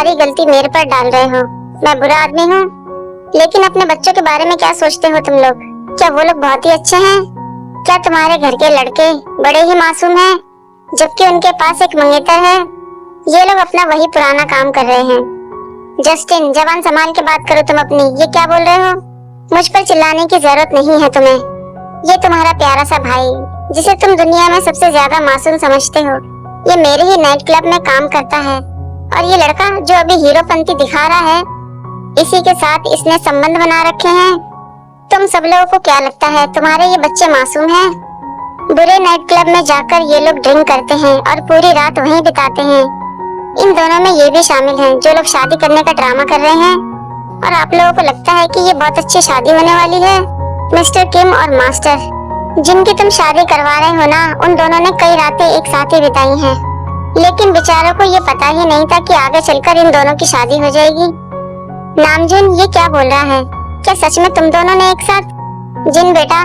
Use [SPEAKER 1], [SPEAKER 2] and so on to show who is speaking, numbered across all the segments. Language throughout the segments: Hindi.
[SPEAKER 1] सारी गलती मेरे पर डाल रहे हो। मैं बुरा आदमी हूँ, लेकिन अपने बच्चों के बारे में क्या सोचते हो तुम लोग? क्या वो लोग बहुत ही अच्छे हैं? क्या तुम्हारे घर के लड़के बड़े ही मासूम हैं, जबकि उनके पास एक मंगेतर है? ये लोग अपना वही पुराना काम कर रहे हैं। जस्टिन, जबान संभाल के बात करो तुम अपनी। ये क्या बोल रहे हो? मुझ पर चिल्लाने की जरूरत नहीं है तुम्हें। ये तुम्हारा प्यारा सा भाई, जिसे तुम दुनिया में सबसे ज्यादा मासूम समझते हो, ये मेरे ही नाइट क्लब में काम करता है। और ये लड़का जो अभी हीरोपंती दिखा रहा है, इसी के साथ इसने संबंध बना रखे हैं। तुम सब लोगों को क्या लगता है तुम्हारे ये बच्चे मासूम हैं? बुरे नाइट क्लब में जाकर ये लोग ड्रिंक करते हैं और पूरी रात वहीं बिताते हैं। इन दोनों में ये भी शामिल हैं जो लोग शादी करने का ड्रामा कर रहे हैं। और आप लोगों को लगता है कि ये बहुत अच्छी शादी होने वाली है? मिस्टर किम और मास्टर, जिनकी तुम शादी करवा रहे हो ना, उन दोनों ने कई रातें एक साथ ही बिताई हैं। लेकिन बेचारों को ये पता ही नहीं था कि आगे चलकर इन दोनों की शादी हो जाएगी। नामजुन, ये क्या बोल रहा है? क्या सच में तुम दोनों ने एक साथ? जिन बेटा,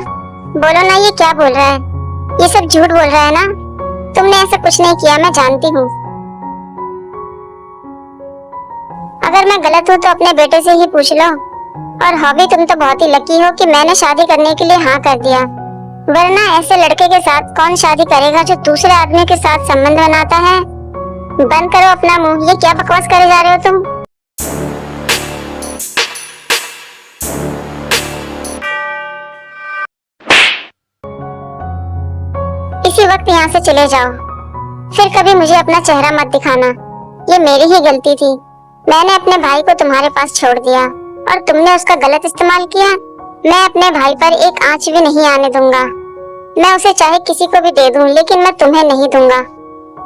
[SPEAKER 1] बोलो ना, ये क्या बोल रहा है? ये सब झूठ बोल रहा है ना? तुमने ऐसा कुछ नहीं किया, मैं जानती हूँ। अगर मैं गलत हूँ तो अपने बेटे से ही पूछ लो। और हॉबी, तुम तो बहुत ही लकी हो कि मैंने शादी करने के लिए हाँ कर दिया, वरना ऐसे लड़के के साथ कौन शादी करेगा जो दूसरे आदमी के साथ संबंध बनाता है? बंद करो अपना मुंह। ये क्या बकवास करे जा रहे हो तुम? इसी वक्त यहाँ से चले जाओ, फिर कभी मुझे अपना चेहरा मत दिखाना। ये मेरी ही गलती थी। मैंने अपने भाई को तुम्हारे पास छोड़ दिया और तुमने उसका गलत इस्तेमाल किया। मैं अपने भाई पर एक आंच भी नहीं आने दूंगा। मैं उसे चाहे किसी को भी दे दूं, लेकिन मैं तुम्हें नहीं दूंगा।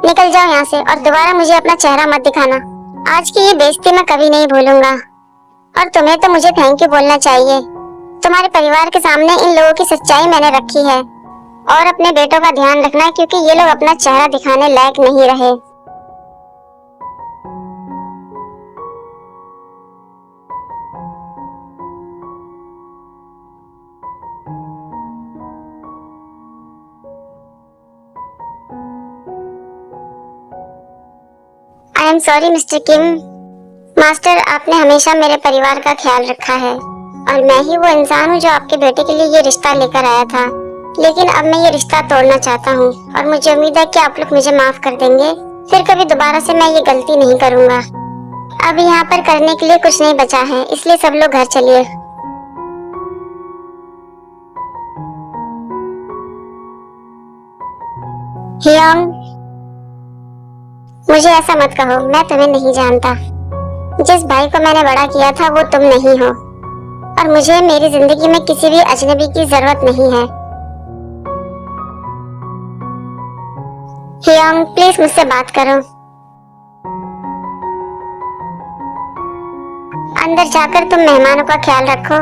[SPEAKER 1] निकल जाओ यहाँ से और दोबारा मुझे अपना चेहरा मत दिखाना। आज की ये बेइज्जती मैं कभी नहीं भूलूंगा। और तुम्हें तो मुझे थैंक यू बोलना चाहिए। तुम्हारे परिवार के सामने इन लोगों की सच्चाई मैंने रखी है। और अपने बेटों का ध्यान रखना, क्योंकि ये लोग अपना चेहरा दिखाने लायक नहीं रहे। I am sorry mister Kim. Master, आपने हमेशा मेरे परिवार का ख्याल रखा है और मैं ही वो इंसान हूँ जो आपके बेटे के लिए ये रिश्ता लेकर आया था। लेकिन अब मैं ये रिश्ता तोड़ना चाहता हूँ और मुझे उम्मीद है कि आप लोग मुझे माफ कर देंगे। फिर कभी दोबारा से मैं ये गलती नहीं करूँगा। अब यहाँ पर करने के लिए कुछ नहीं बचा है, इसलिए सब लोग घर चलिए। हियोंग, मुझे ऐसा मत कहो, मैं तुम्हें नहीं जानता। जिस भाई को मैंने बड़ा किया था वो तुम नहीं हो, और मुझे मेरी जिंदगी में किसी भी अजनबी की जरूरत नहीं है। हियोंग, प्लीज मुझसे बात करो। अंदर जाकर तुम मेहमानों का ख्याल रखो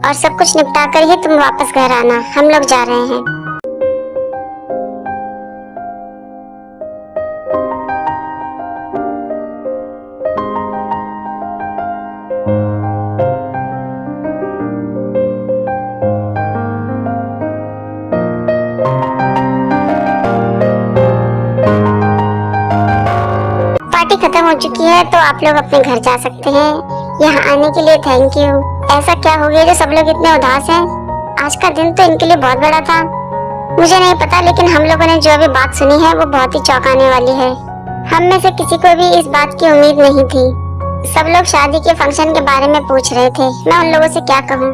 [SPEAKER 1] और सब कुछ निपटा कर ही तुम वापस घर आना। हम लोग जा रहे हैं। पार्टी खत्म हो चुकी है तो आप लोग अपने घर जा सकते हैं। यहाँ आने के लिए थैंक यू। ऐसा क्या हो गया जो सब लोग इतने उदास हैं? आज का दिन तो इनके लिए बहुत बड़ा था। मुझे नहीं पता, लेकिन हम लोगों ने जो अभी बात सुनी है वो बहुत ही चौंकाने वाली है। हम में से किसी को भी इस बात की उम्मीद नहीं थी। सब लोग शादी के फंक्शन के बारे में पूछ रहे थे। मैं उन लोगों से क्या कहूँ?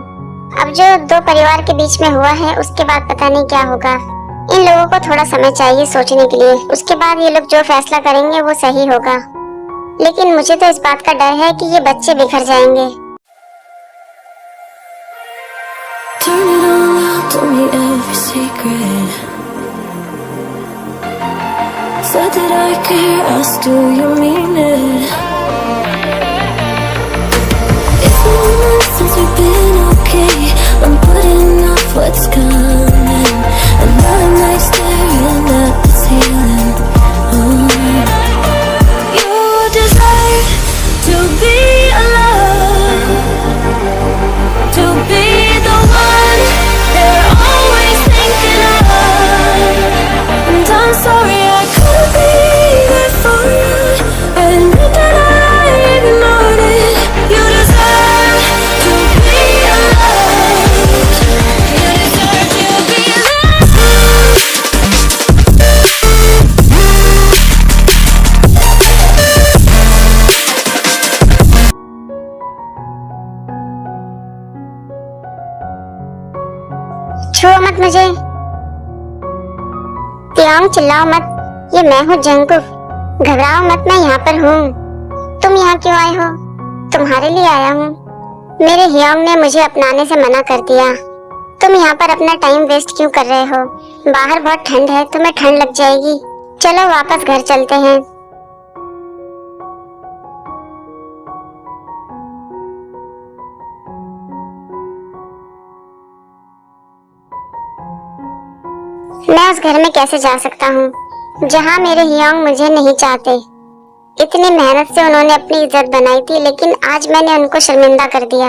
[SPEAKER 1] अब जो दो परिवार के बीच में हुआ है उसके बाद पता नहीं क्या होगा। इन लोगों को थोड़ा समय चाहिए सोचने के लिए। उसके बाद ये लोग जो फैसला करेंगे वो सही होगा। लेकिन मुझे तो इस बात का डर है कि ये बच्चे बिखर जाएंगे।
[SPEAKER 2] Sorry, I couldn't be there for you. I admit that I
[SPEAKER 1] मुझे। तियांग चिल्लाओ मत, ये मैं हूँ जंगकुक। घबराओ मत, मैं यहाँ पर हूँ। तुम यहाँ क्यों आए हो? तुम्हारे लिए आया हूँ। मेरे हियोंग ने मुझे अपनाने से मना कर दिया। तुम यहाँ पर अपना टाइम वेस्ट क्यों कर रहे हो? बाहर बहुत ठंड है, तुम्हें ठंड लग जाएगी। चलो वापस घर चलते हैं। मैं उस घर में कैसे जा सकता हूँ जहाँ मेरे हियोंग मुझे नहीं चाहते। इतनी मेहनत से उन्होंने अपनी इज्जत बनाई थी, लेकिन आज मैंने उनको शर्मिंदा कर दिया।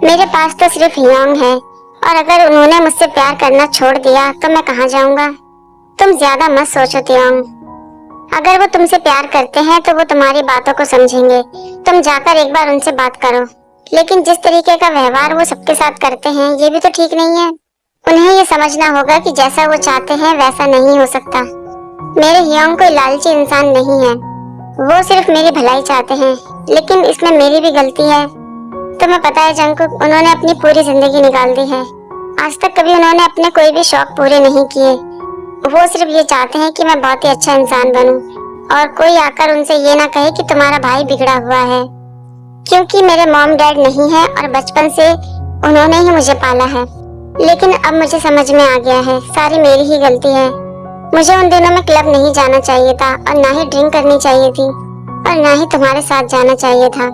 [SPEAKER 1] मेरे पास तो सिर्फ हियोंग है, और अगर उन्होंने मुझसे प्यार करना छोड़ दिया तो मैं कहाँ जाऊँगा? तुम ज्यादा मत सोचो तियांग। अगर वो तुमसे प्यार करते हैं तो वो तुम्हारी बातों को समझेंगे। तुम जाकर एक बार उनसे बात करो। लेकिन जिस तरीके का व्यवहार वो सबके साथ करते हैं, ये भी तो ठीक नहीं है। उन्हें ये समझना होगा कि जैसा वो चाहते हैं वैसा नहीं हो सकता। मेरे हियोंग कोई लालची इंसान नहीं है। वो सिर्फ मेरी भलाई चाहते हैं, लेकिन इसमें मेरी भी गलती है। तुम्हें पता है जंगकुक, उन्होंने अपनी पूरी जिंदगी निकाल दी है। आज तक कभी उन्होंने अपने कोई भी शौक पूरे नहीं किए। वो सिर्फ ये चाहते हैं कि मैं बहुत ही अच्छा इंसान बनूं, और कोई आकर उनसे ये ना कहे कि तुम्हारा भाई बिगड़ा हुआ है। क्योंकि मेरे मॉम डैड नहीं है और बचपन से उन्होंने ही मुझे पाला है। लेकिन अब मुझे समझ में आ गया है, सारी मेरी ही गलती है। मुझे उन दिनों में क्लब नहीं जाना चाहिए था, और ना ही ड्रिंक करनी चाहिए थी, और ना ही तुम्हारे साथ जाना चाहिए था।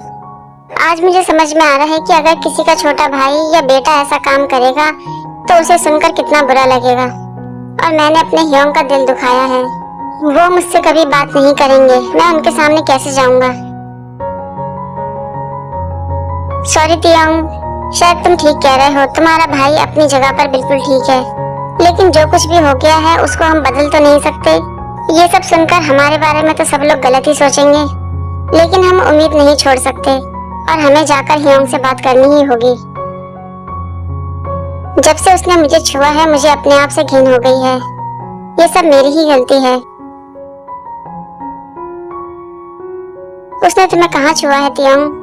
[SPEAKER 1] आज मुझे समझ में आ रहा है कि अगर किसी का छोटा भाई या बेटा ऐसा काम करेगा तो उसे सुनकर कितना बुरा लगेगा। और मैंने अपने हियोंग का दिल दुखाया है। वो मुझसे कभी बात नहीं करेंगे, मैं उनके सामने कैसे जाऊंगा? सॉरी तियांग, शायद तुम ठीक कह रहे हो। तुम्हारा भाई अपनी जगह पर बिल्कुल ठीक है, लेकिन जो कुछ भी हो गया है उसको हम बदल तो नहीं सकते। ये सब सुनकर हमारे बारे में तो सब लोग गलत ही सोचेंगे, लेकिन हम उम्मीद नहीं छोड़ सकते, और हमें जाकर हियोंग से बात करनी ही होगी। जब से उसने मुझे छुआ है, मुझे अपने आप से घिन हो गई है। ये सब मेरी ही गलती है। उसने तुम्हें कहाँ छुआ है तियांग?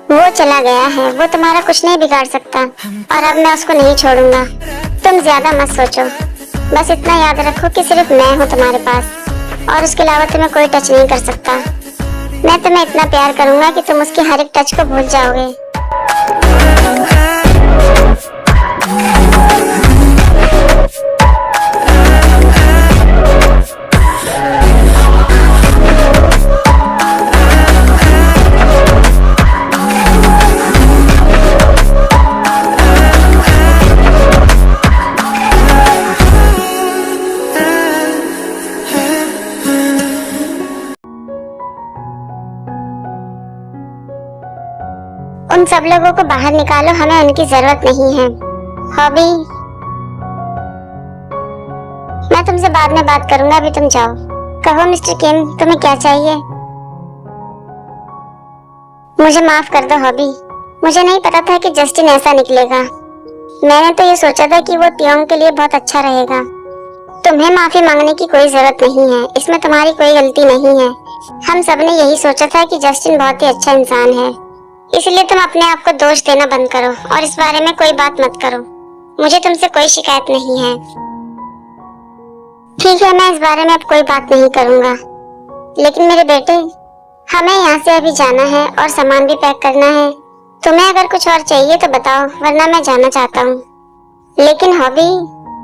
[SPEAKER 1] वो चला गया है, वो तुम्हारा कुछ नहीं बिगाड़ सकता, और अब मैं उसको नहीं छोड़ूंगा। तुम ज्यादा मत सोचो, बस इतना याद रखो कि सिर्फ मैं हूँ तुम्हारे पास, और उसके अलावा तुम्हें कोई टच नहीं कर सकता। मैं तुम्हें इतना प्यार करूंगा कि तुम उसके हर एक टच को भूल जाओगे। उन सब लोगों को बाहर निकालो, हमें उनकी जरूरत नहीं है। हॉबी, मैं तुमसे बाद में बात करूंगा, अभी तुम जाओ। कहो मिस्टर किम, तुम्हें क्या चाहिए? मुझे माफ कर दो हॉबी, मुझे नहीं पता था कि जस्टिन ऐसा निकलेगा। मैंने तो ये सोचा था कि वो तियांग के लिए बहुत अच्छा रहेगा। तुम्हें माफी मांगने की कोई जरूरत नहीं है, इसमें तुम्हारी कोई गलती नहीं है। हम सबने यही सोचा था कि जस्टिन बहुत ही अच्छा इंसान है, इसलिए तुम अपने आप को दोष देना बंद करो और इस बारे में कोई बात मत करो। मुझे तुमसे कोई शिकायत नहीं है। ठीक है, मैं इस बारे में अब कोई बात नहीं करूंगा। लेकिन मेरे बेटे, हमें यहाँ से अभी जाना है और सामान भी पैक करना है। तुम्हें अगर कुछ और चाहिए तो बताओ, वरना मैं जाना चाहता हूँ। लेकिन हॉबी,